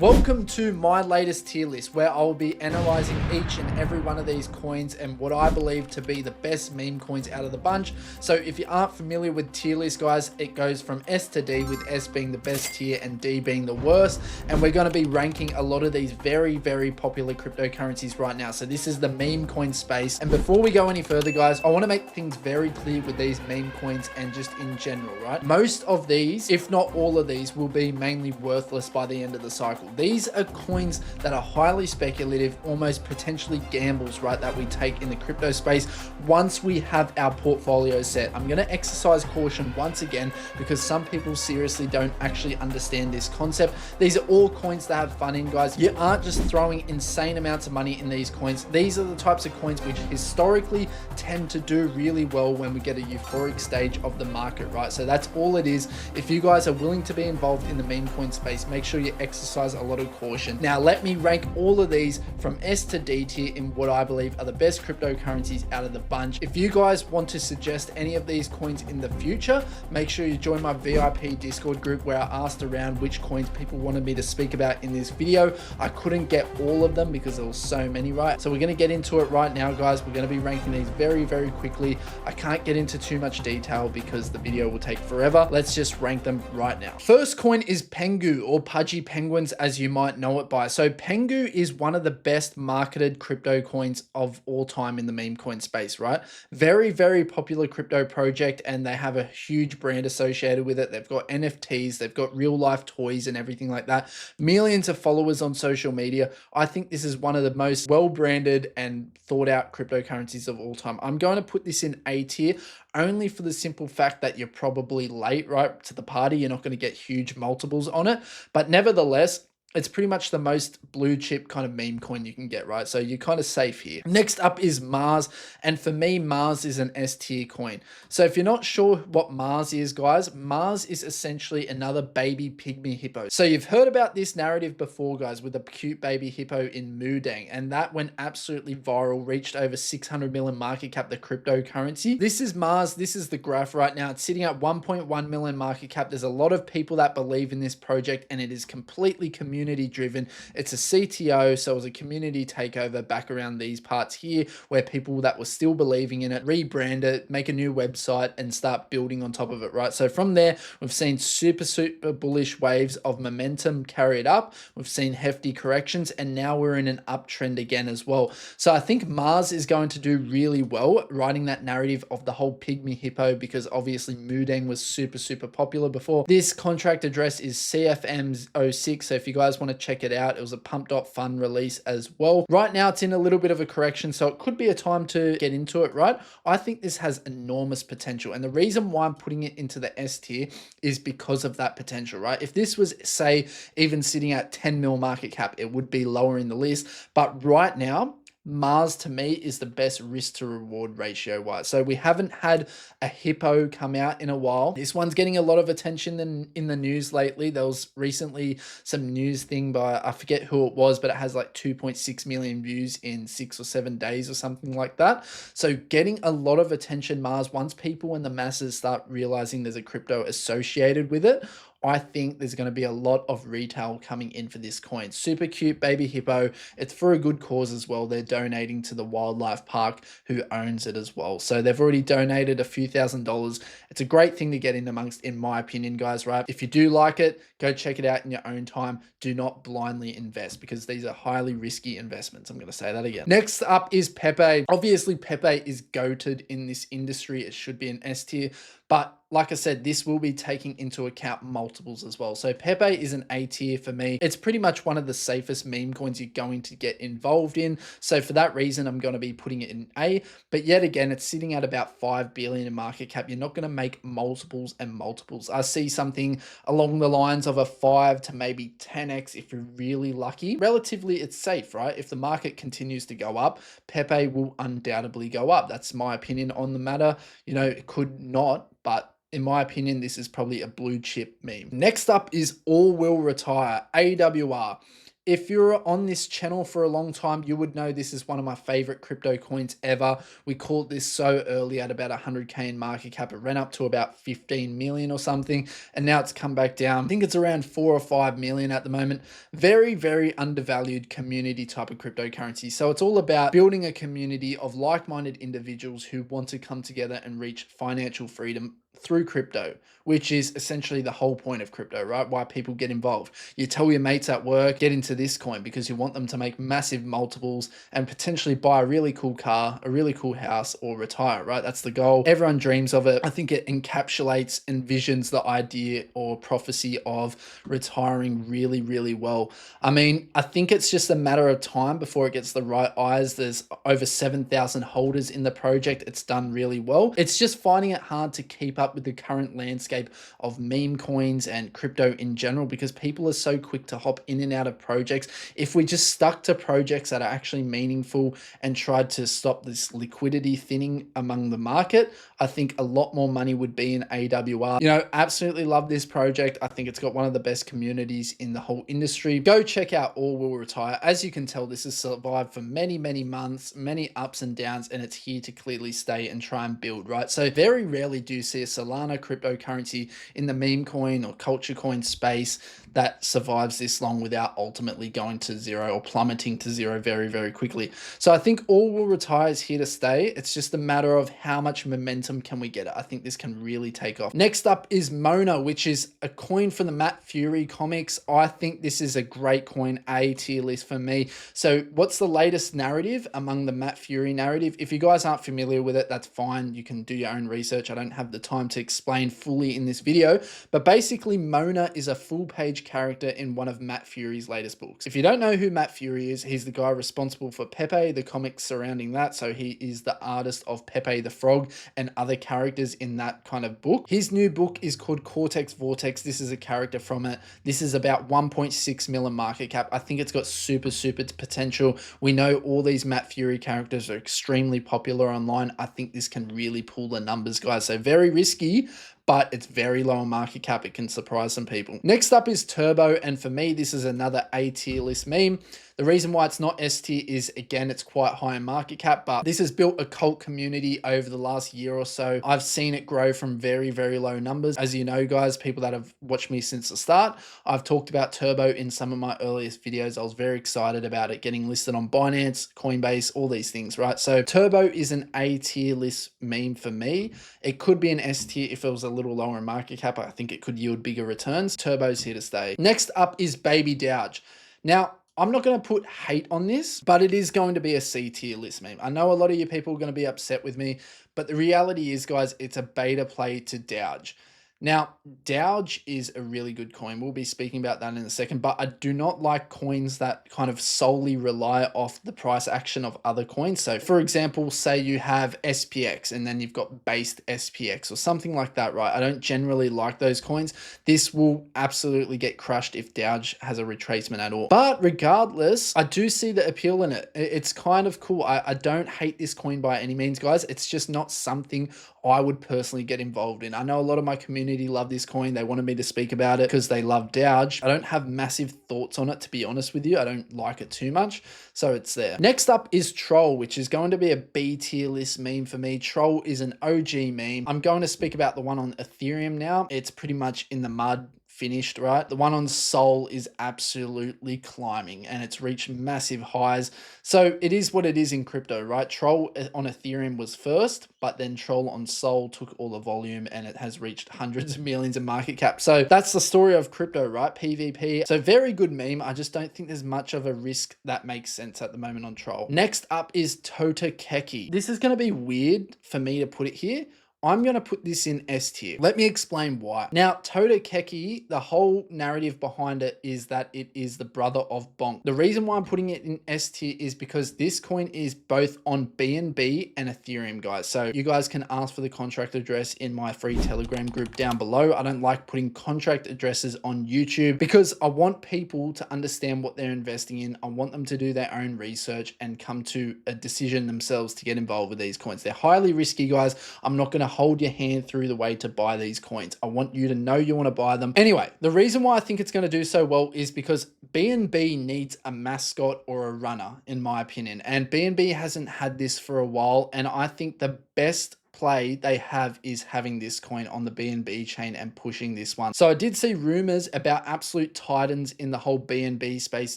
Welcome to my latest tier list where I'll be analyzing each and every one of these coins and what I believe to be the best meme coins out of the bunch. So if you aren't familiar with tier list, guys, it goes from S to D, with S being the best tier and D being the worst. And we're going to be ranking a lot of these very, very popular cryptocurrencies right now. So this is the meme coin space. And before we go any further, guys, I want to make things very clear with these meme coins and just in general, right? Most of these, if not all of these, will be mainly worthless by the end of the cycle. These are coins that are highly speculative, almost potentially gambles, right, that we take in the crypto space once we have our portfolio set. I'm going to exercise caution once again because some people seriously don't actually understand this concept. These are all coins to have fun in, guys. You aren't just throwing insane amounts of money in these coins. These are the types of coins which historically tend to do really well when we get a euphoric stage of the market, right? So that's all it is. If you guys are willing to be involved in the meme coin space, make sure you exercise a lot of caution. Now let me rank all of these from S to D tier in what I believe are the best cryptocurrencies out of the bunch. If you guys want to suggest any of these coins in the future, make sure you join my VIP Discord group where I asked around which coins people wanted me to speak about in this video. I couldn't get all of them because there was so many, right? So we're going to get into it right now, guys. We're going to be ranking these very, very quickly. I can't get into too much detail because the video will take forever. Let's just rank them right now. First coin is Pengu, or Pudgy Penguins as you might know it by. So Pengu is one of the best marketed crypto coins of all time in the meme coin space, right? Very, very popular crypto project, and they have a huge brand associated with it. They've got NFTs, they've got real life toys and everything like that. Millions of followers on social media. I think this is one of the most well-branded and thought out cryptocurrencies of all time. I'm going to put this in A tier only for the simple fact that you're probably late, right, to the party. You're not going to get huge multiples on it, but nevertheless, it's pretty much the most blue chip kind of meme coin you can get, right? So you're kind of safe here. Next up is Mars. And for me, Mars is an S tier coin. So if you're not sure what Mars is, guys, Mars is essentially another baby pygmy hippo. So you've heard about this narrative before, guys, with a cute baby hippo in Mudang. And that went absolutely viral, reached over 600 million market cap, the cryptocurrency. This is Mars. This is the graph right now. It's sitting at 1.1 million market cap. There's a lot of people that believe in this project, and it is completely community driven. It's a CTO, so it was a community takeover back around these parts here where people that were still believing in it rebrand it, make a new website, and start building on top of it, right? So from there, we've seen super bullish waves of momentum carried up. We've seen hefty corrections, and now we're in an uptrend again as well. So I think Mars is going to do really well riding that narrative of the whole pygmy hippo, because obviously Mudang was super popular before. This contract address is CFM06, so if you guys want to check it out, it was a pump.fun release as well. Right now it's in a little bit of a correction, so it could be a time to get into it, right? I think this has enormous potential, and the reason why I'm putting it into the S tier is because of that potential, right? If this was, say, even sitting at 10 mil market cap, it would be lower in the list, but right now Mars to me is the best risk to reward ratio wise. So we haven't had a hippo come out in a while. This one's getting a lot of attention in the news lately. There was recently some news thing by, I forget who it was, but it has like 2.6 million views in 6 or 7 days or something like that. So getting a lot of attention, Mars, once people in the masses start realizing there's a crypto associated with it, I think there's going to be a lot of retail coming in for this coin. Super cute baby hippo. It's for a good cause as well. They're donating to the wildlife park who owns it as well. So they've already donated a few $1,000s. It's a great thing to get in amongst, in my opinion, guys, right? If you do like it, go check it out in your own time. Do not blindly invest because these are highly risky investments. I'm going to say that again. Next up is Pepe. Obviously, Pepe is goated in this industry. It should be an S tier, but like I said, this will be taking into account multiples as well. So Pepe is an A tier for me. It's pretty much one of the safest meme coins you're going to get involved in. So for that reason, I'm going to be putting it in A. But yet again, it's sitting at about 5 billion in market cap. You're not going to make multiples and multiples. I see something along the lines of a 5 to maybe 10x if you're really lucky. Relatively, it's safe, right? If the market continues to go up, Pepe will undoubtedly go up. That's my opinion on the matter. You know, it could not, but in my opinion, this is probably a blue chip meme. Next up is All Will Retire, AWR. If you're on this channel for a long time, you would know this is one of my favorite crypto coins ever. We caught this so early at about 100K in market cap. It ran up to about 15 million or something, and now it's come back down. I think it's around 4 or 5 million at the moment. Very, very undervalued community type of cryptocurrency. So it's all about building a community of like-minded individuals who want to come together and reach financial freedom through crypto, which is essentially the whole point of crypto, right? Why people get involved. You tell your mates at work, get into this coin because you want them to make massive multiples and potentially buy a really cool car, a really cool house, or retire, right? That's the goal. Everyone dreams of it. I think it encapsulates, envisions the idea or prophecy of retiring really, really well. I mean, I think it's just a matter of time before it gets the right eyes. There's over 7,000 holders in the project. It's done really well. It's just finding it hard to keep up with the current landscape of meme coins and crypto in general because people are so quick to hop in and out of projects. If we just stuck to projects that are actually meaningful and tried to stop this liquidity thinning among the market, I think a lot more money would be in AWR. You know, absolutely love this project. I think it's got one of the best communities in the whole industry. Go check out All Will Retire. As you can tell, this has survived for many, many months, many ups and downs, and it's here to clearly stay and try and build, right? So very rarely do you see a Solana cryptocurrency in the meme coin or culture coin space that survives this long without ultimately going to zero or plummeting to zero very, very quickly. So I think All Will Retire is here to stay. It's just a matter of how much momentum can we get it. I think this can really take off. Next up is Mona, which is a coin from the Matt Fury comics. I think this is a great coin, A tier list for me. So what's the latest narrative among the Matt Fury narrative? If you guys aren't familiar with it, that's fine. You can do your own research. I don't have the time to explain fully in this video, but basically Mona is a full page character in one of Matt Fury's latest books. If you don't know who Matt Fury is, he's the guy responsible for Pepe, the comics surrounding that. So he is the artist of Pepe the Frog and other characters in that kind of book. His new book is called Cortex Vortex. This is a character from it. This is about 1.6 million market cap. I think it's got super potential. We know all these Matt Fury characters are extremely popular online. I think this can really pull the numbers, guys. So very risky, but it's very low on market cap. It can surprise some people. Next up is Turbo, and for me, this is another A tier list meme. The reason why it's not S tier is, again, it's quite high in market cap, but this has built a cult community over the last year or so. I've seen it grow from very, very low numbers. As you know, guys, people that have watched me since the start, I've talked about Turbo in some of my earliest videos. I was very excited about it getting listed on Binance, Coinbase, all these things, right? So Turbo is an A tier list meme for me. It could be an S tier if it was a little lower in market cap. I think it could yield bigger returns. Turbo's here to stay. Next up is Baby Douge. Now, I'm not going to put hate on this, but it is going to be a C tier list meme. I know a lot of you people are going to be upset with me, but the reality is, guys, it's a beta play to Douge. Now, Douge is a really good coin. We'll be speaking about that in a second, but I do not like coins that kind of solely rely off the price action of other coins. So for example, say you have SPX and then you've got based SPX or something like that, right? I don't generally like those coins. This will absolutely get crushed if Douge has a retracement at all. But regardless, I do see the appeal in it. It's kind of cool. I don't hate this coin by any means, guys. It's just not something I would personally get involved in. I know a lot of my community love this coin. They wanted me to speak about it because they love Douge. I don't have massive thoughts on it, to be honest with you. I don't like it too much, so it's there. Next up is Troll, which is going to be a B tier list meme for me. Troll is an OG meme. I'm going to speak about the one on Ethereum now. It's pretty much in the mud, finished, right? The one on Sol is absolutely climbing and it's reached massive highs. So it is what it is in crypto, right? Troll on Ethereum was first, but then Troll on Sol took all the volume and it has reached hundreds of millions in market cap. So that's the story of crypto, right? PvP. So very good meme. I just don't think there's much of a risk that makes sense at the moment on Troll. Next up is Totakeki. This is going to be weird for me to put it here. I'm going to put this in S tier. Let me explain why. Now, Totakeki, the whole narrative behind it is that it is the brother of Bonk. The reason why I'm putting it in S tier is because this coin is both on BNB and Ethereum, guys. So you guys can ask for the contract address in my free Telegram group down below. I don't like putting contract addresses on YouTube because I want people to understand what they're investing in. I want them to do their own research and come to a decision themselves to get involved with these coins. They're highly risky, guys. I'm not going to hold your hand through the way to buy these coins. I want you to know you want to buy them. Anyway, the reason why I think it's going to do so well is because BNB needs a mascot or a runner, in my opinion. And BNB hasn't had this for a while. And I think the best play they have is having this coin on the BNB chain and pushing this one. So I did see rumors about absolute titans in the whole BNB space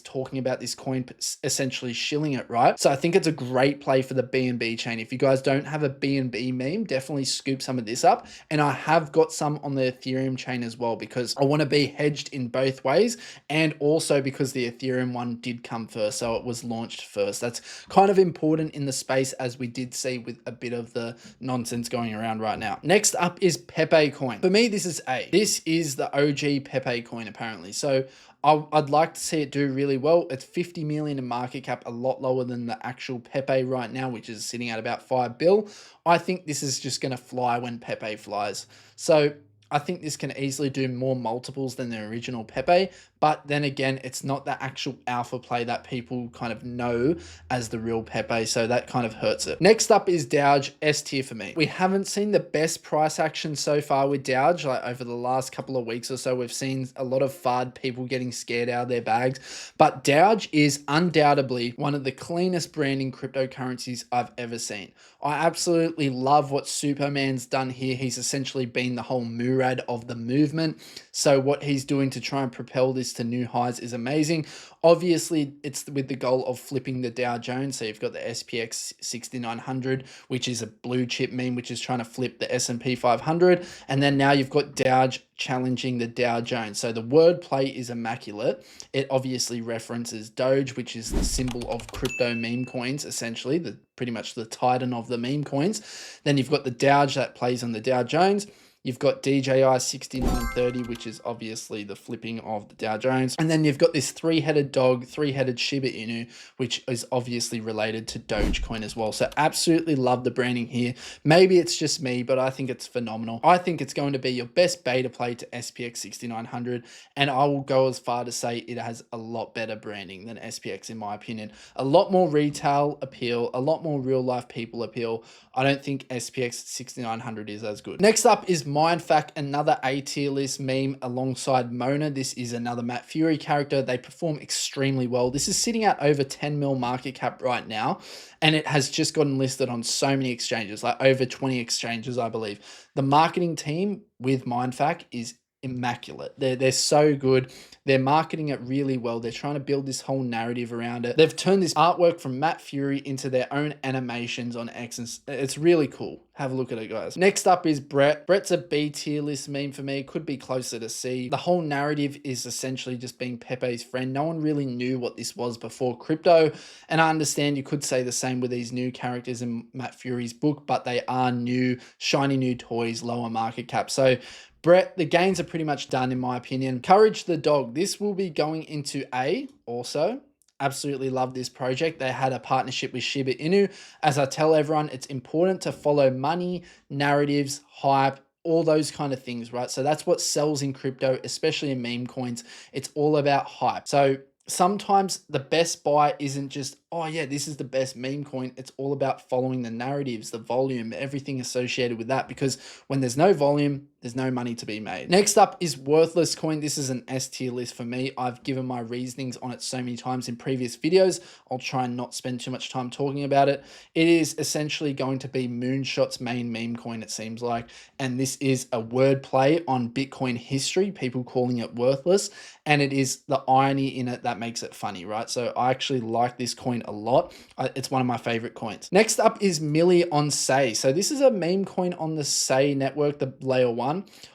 talking about this coin, essentially shilling it, right? So I think it's a great play for the BNB chain. If you guys don't have a BNB meme, definitely scoop some of this up. And I have got some on the Ethereum chain as well, because I want to be hedged in both ways, and also because the Ethereum one did come first, so it was launched first. That's kind of important in the space, as we did see with a bit of the nonsense going around right now. Next up is Pepe coin. For me, this is A. This is the OG Pepe coin, apparently. So I'd like to see it do really well. It's 50 million in market cap, a lot lower than the actual Pepe right now, which is sitting at about 5 bill. I think this is just going to fly when Pepe flies. So I think this can easily do more multiples than the original Pepe, but then again, it's not the actual alpha play that people kind of know as the real Pepe, so that kind of hurts it. Next up is Doge, S tier for me. We haven't seen the best price action so far with Doge. Like over the last couple of weeks or so, we've seen a lot of FUD, people getting scared out of their bags, but Doge is undoubtedly one of the cleanest branding cryptocurrencies I've ever seen. I absolutely love what Superman's done here. He's essentially been the whole Murad of the movement. So what he's doing to try and propel this to new highs is amazing. Obviously, it's with the goal of flipping the Dow Jones. So you've got the SPX 6900, which is a blue chip meme, which is trying to flip the S&P 500. And then now you've got Doge challenging the Dow Jones. So the wordplay is immaculate. It obviously references Doge, which is the symbol of crypto meme coins, essentially, pretty much the titan of the meme coins. Then you've got the Doge that plays on the Dow Jones. You've got DJI 6930, which is obviously the flipping of the Dow Jones. And then you've got this three-headed dog, three-headed Shiba Inu, which is obviously related to Dogecoin as well. So absolutely love the branding here. Maybe it's just me, but I think it's phenomenal. I think it's going to be your best beta play to SPX 6900. And I will go as far to say it has a lot better branding than SPX, in my opinion. A lot more retail appeal, a lot more real-life people appeal. I don't think SPX 6900 is as good. Next up is Mindfact, another A tier list meme alongside Mona. This is another Matt Fury character. They perform extremely well. This is sitting at over 10 mil market cap right now, and it has just gotten listed on so many exchanges, like over 20 exchanges, I believe. The marketing team with Mindfact is immaculate. They're so good. They're marketing it really well. They're trying to build this whole narrative around it. They've turned this artwork from Matt Fury into their own animations on X, and it's really cool. Have a look at it, guys. Next up is Brett. Brett's a B tier list meme for me. Could be closer to C. The whole narrative is essentially just being Pepe's friend. No one really knew what this was before crypto, and I understand you could say the same with these new characters in Matt Fury's book, but they are new, shiny new toys, lower market cap. So Brett, the gains are pretty much done in my opinion. Courage the Dog. This will be going into A also. Absolutely love this project. They had a partnership with Shiba Inu. As I tell everyone, it's important to follow money, narratives, hype, all those kind of things, right? So that's what sells in crypto, especially in meme coins. It's all about hype. So sometimes the best buy isn't just, oh yeah, this is the best meme coin. It's all about following the narratives, the volume, everything associated with that, because when there's no volume, there's no money to be made. Next up is Worthless Coin. This is an S tier list for me. I've given my reasonings on it so many times in previous videos. I'll try and not spend too much time talking about it. It is essentially going to be Moonshot's main meme coin, it seems like. And this is a word play on Bitcoin history, people calling it worthless. And it is the irony in it that makes it funny, right? So I actually like this coin a lot. It's one of my favorite coins. Next up is Millie on Say. So this is a meme coin on the Say network, the layer 1.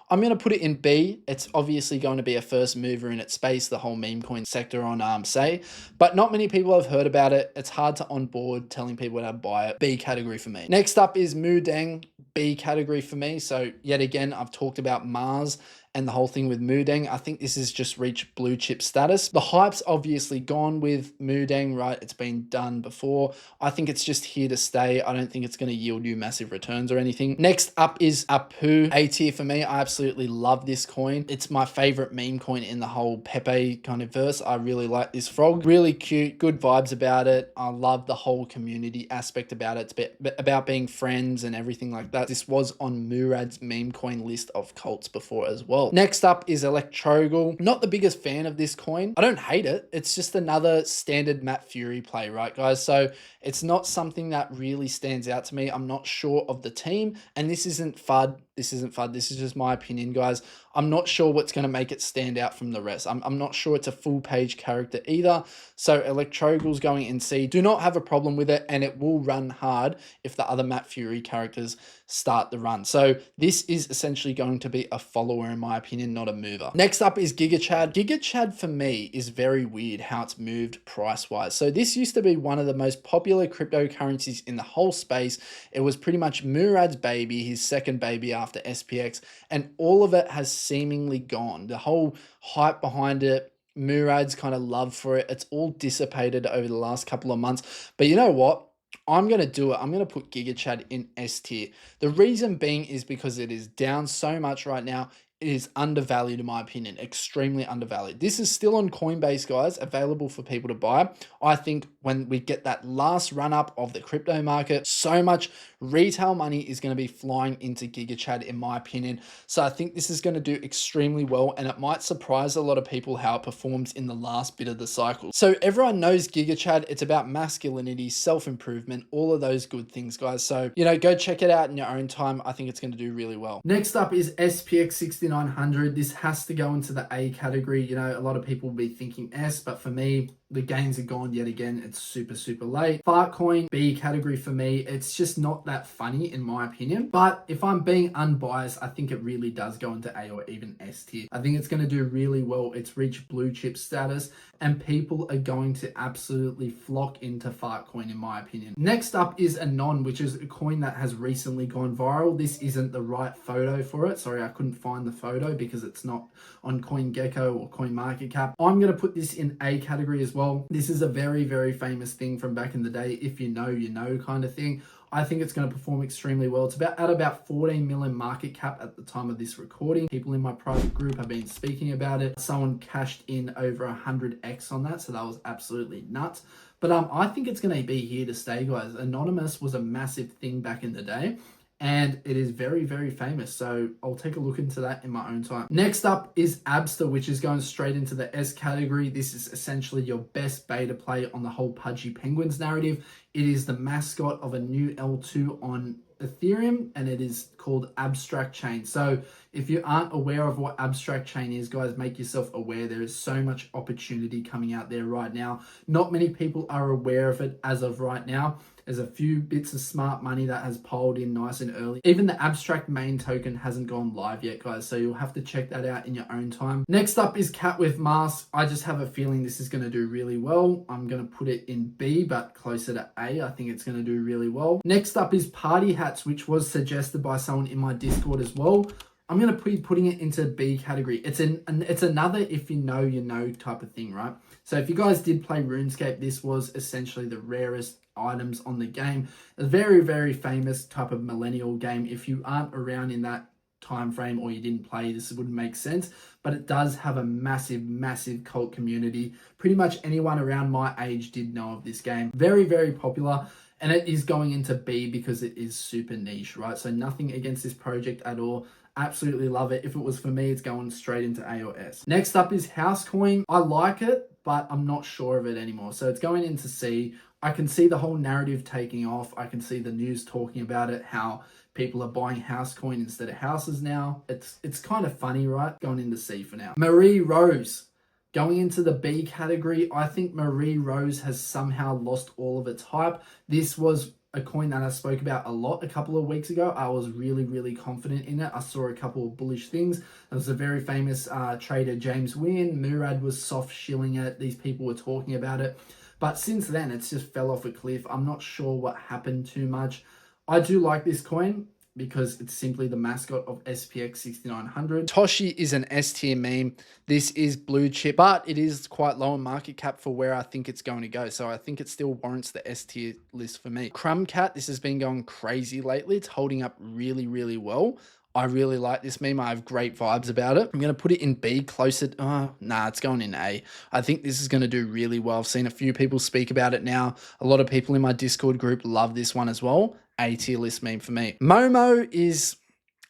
I'm going to put it in B. It's obviously going to be a first mover in its space, the whole meme coin sector on Say, but not many people have heard about it. It's hard to onboard telling people how to buy it. B category for me. Next up is Mudeng, B category for me. So yet again, I've talked about Mars and the whole thing with Mudeng. I think this has just reached blue chip status. The hype's obviously gone with Mudeng, right? It's been done before. I think it's just here to stay. I don't think it's going to yield you massive returns or anything. Next up is Apu, A tier for me. I absolutely absolutely love this coin. It's my favorite meme coin in the whole Pepe kind of verse. I really like this frog. Really cute, good vibes about it. I love the whole community aspect about it. It's about being friends and everything like that. This was on Murad's meme coin list of cults before as well. Next up is Electrogal. Not the biggest fan of this coin. I don't hate it. It's just another standard Matt Fury play, right, guys? So it's not something that really stands out to me. I'm not sure of the team, and this isn't FUD. This isn't FUD. This is just my opinion, guys. I'm not sure what's going to make it stand out from the rest. I'm not sure it's a full page character either. So Electrogal's going in C. Do not have a problem with it, and it will run hard if the other Matt Fury characters start the run. So this is essentially going to be a follower, in my opinion, not a mover. Next up is GigaChad. GigaChad for me is very weird how it's moved price-wise. So this used to be one of the most popular cryptocurrencies in the whole space. It was pretty much Murad's baby, his second baby after SPX, and all of it has seemingly gone. The whole hype behind it, Murad's kind of love for it, it's all dissipated over the last couple of months. But you know what? I'm going to do it. I'm going to put GigaChad in S tier. The reason being is because it is down so much right now. It is undervalued in my opinion, extremely undervalued. This is still on Coinbase, guys, available for people to buy. I think when we get that last run up of the crypto market, so much retail money is going to be flying into GigaChad in my opinion. So I think this is going to do extremely well, and it might surprise a lot of people how it performs in the last bit of the cycle. So everyone knows GigaChad. It's about masculinity, self-improvement, all of those good things, guys. So, you know, go check it out in your own time. I think it's going to do really well. Next up is SPX 6900. This has to go into the A category. You know, a lot of people will be thinking S, but for me, the gains are gone yet again. It's super, super late. Fartcoin, B category for me. It's just not that funny in my opinion. But if I'm being unbiased, I think it really does go into A or even S tier. I think it's going to do really well. It's reached blue chip status, and people are going to absolutely flock into Fartcoin in my opinion. Next up is Anon, which is a coin that has recently gone viral. This isn't the right photo for it. Sorry, I couldn't find the photo because it's not on CoinGecko or CoinMarketCap. I'm going to put this in A category as well. This is a very, very famous thing from back in the day. If you know kind of thing. I think it's going to perform extremely well. It's at about 14 million market cap at the time of this recording. People in my private group have been speaking about it. Someone cashed in over 100x on that, so that was absolutely nuts. But I think it's going to be here to stay, guys. Anonymous was a massive thing back in the day, and it is very, very famous. So I'll take a look into that in my own time. Next up is Abster, which is going straight into the S category. This is essentially your best beta play on the whole Pudgy Penguins narrative. It is the mascot of a new L2 on Ethereum, and it is called Abstract Chain. So if you aren't aware of what Abstract Chain is, guys, make yourself aware. There is so much opportunity coming out there right now. Not many people are aware of it as of right now. There's a few bits of smart money that has piled in nice and early. Even the Abstract main token hasn't gone live yet, guys, so you'll have to check that out in your own time. Next up is Cat with Mask. I just have a feeling this is going to do really well. I'm going to put it in B, but closer to A. I think it's going to do really well. Next up is Party Hats, which was suggested by someone in my Discord as well. I'm going to be putting it into B category. It's another if you know type of thing, right? So if you guys did play RuneScape, this was essentially the rarest items on the game. A very, very famous type of millennial game. If you aren't around in that time frame or you didn't play, this wouldn't make sense, but it does have a massive, massive cult community. Pretty much anyone around my age did know of this game. Very, very popular. And it is going into B because it is super niche, right? So nothing against this project at all. Absolutely love it. If it was for me, it's going straight into A or S. Next up is Housecoin. I like it, but I'm not sure of it anymore. So it's going into C. I can see the whole narrative taking off. I can see the news talking about it, how people are buying Housecoin instead of houses now. It's kind of funny, right? Going into C for now. Marie Rose. Going into the B category, I think Marie Rose has somehow lost all of its hype. This was a coin that I spoke about a lot a couple of weeks ago. I was really, really confident in it. I saw a couple of bullish things. There was a very famous trader, James Wynn. Murad was soft shilling it. These people were talking about it. But since then, it's just fell off a cliff. I'm not sure what happened too much. I do like this coin because it's simply the mascot of SPX 6900. Toshi is an S tier meme. This is blue chip, but it is quite low in market cap for where I think it's going to go. So I think it still warrants the S tier list for me. Crumb Cat, this has been going crazy lately. It's holding up really, really well. I really like this meme. I have great vibes about it. I'm going to put it in B closer. Nah, it's going in A. I think this is going to do really well. I've seen a few people speak about it now. A lot of people in my Discord group love this one as well. A tier list meme for me. Momo is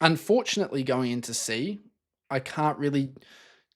unfortunately going into C. I can't really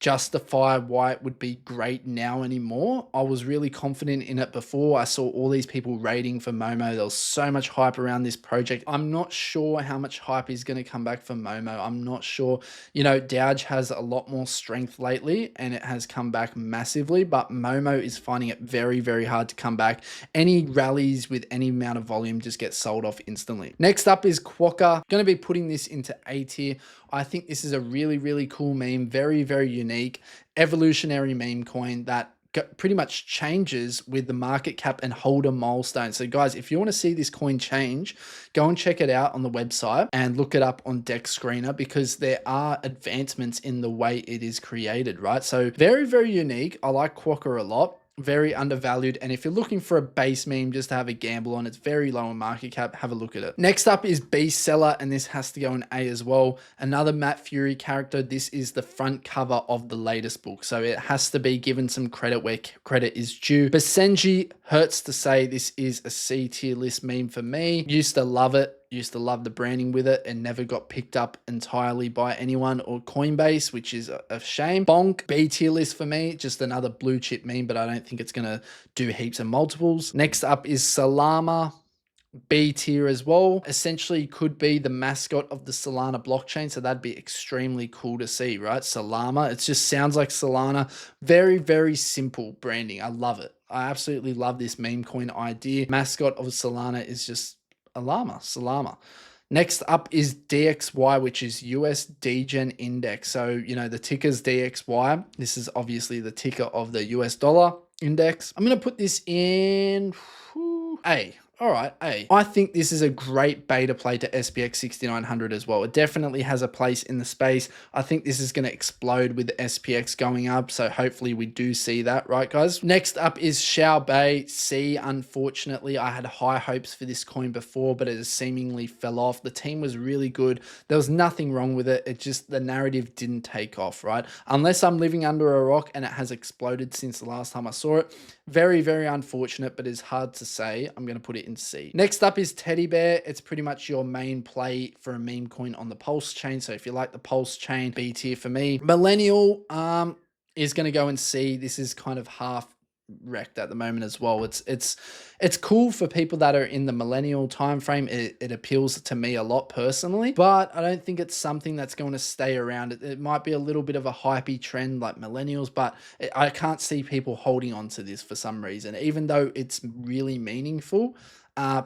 justify why it would be great now anymore. I was really confident in it before. I saw all these people rating for Momo. There was so much hype around this project. I'm not sure how much hype is going to come back for Momo. I'm not sure. You know, Dowge has a lot more strength lately and it has come back massively, but Momo is finding it very, very hard to come back. Any rallies with any amount of volume just get sold off instantly. Next up is Quokka. Going to be putting this into A tier. I think this is a really, really cool meme. Very, very unique, evolutionary meme coin that pretty much changes with the market cap and holder milestone. So guys, if you want to see this coin change, go and check it out on the website and look it up on Dex Screener, because there are advancements in the way it is created, right? So very, very unique. I like Quokka a lot. Very undervalued, and if you're looking for a base meme just to have a gamble on, it's very low in market cap. Have a look at it. Next up is Beast Seller, and this has to go in A as well. Another Matt Fury character. This is the front cover of the latest book, so it has to be given some credit where credit is due. Basenji, hurts to say this is a C tier list meme for me. Used to love it. Used to love the branding with it, and never got picked up entirely by anyone or Coinbase, which is a shame. Bonk, B tier list for me. Just another blue chip meme, but I don't think it's going to do heaps of multiples. Next up is Salama. B tier as well. Essentially could be the mascot of the Solana blockchain, so that'd be extremely cool to see, right? Salama, it just sounds like Solana. Very, very simple branding. I love it. I absolutely love this meme coin idea. Mascot of Solana is just a llama, Salama. Next up is DXY, which is US Degen Index. So, you know, the ticker's DXY. This is obviously the ticker of the US dollar index. I'm going to put this in A. All right, A. I think this is a great beta play to SPX 6900 as well. It definitely has a place in the space. I think this is going to explode with the SPX going up, so hopefully we do see that, right, guys? Next up is Xiaobei C. Unfortunately, I had high hopes for this coin before, but it has seemingly fell off. The team was really good. There was nothing wrong with it. It just, the narrative didn't take off, right? Unless I'm living under a rock and it has exploded since the last time I saw it. Very, very unfortunate, but it's hard to say. I'm going to put it in C. Next up is Teddy Bear. It's pretty much your main play for a meme coin on the Pulse chain. So if you like the Pulse chain, B tier for me. Millennial is going to go in C. This is kind of half wrecked at the moment as well. It's cool for people that are in the millennial time frame. It appeals to me a lot personally, but I don't think it's something that's going to stay around. It might be a little bit of a hypey trend like millennials, but I can't see people holding on to this for some reason, even though it's really meaningful.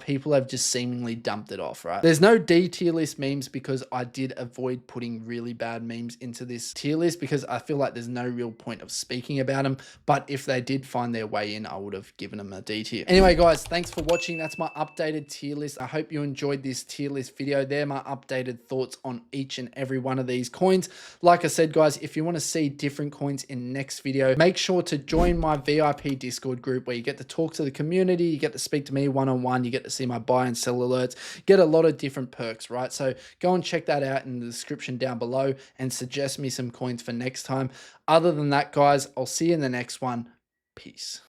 People have just seemingly dumped it off, right? There's no D tier list memes because I did avoid putting really bad memes into this tier list because I feel like there's no real point of speaking about them. But if they did find their way in, I would have given them a D tier. Anyway, guys, thanks for watching. That's my updated tier list. I hope you enjoyed this tier list video. They're my updated thoughts on each and every one of these coins. Like I said, guys, if you want to see different coins in next video, make sure to join my VIP Discord group where you get to talk to the community, you get to speak to me one-on-one, you get to see my buy and sell alerts, get a lot of different perks, right? So go and check that out in the description down below and suggest me some coins for next time. Other than that, guys, I'll see you in the next one. Peace.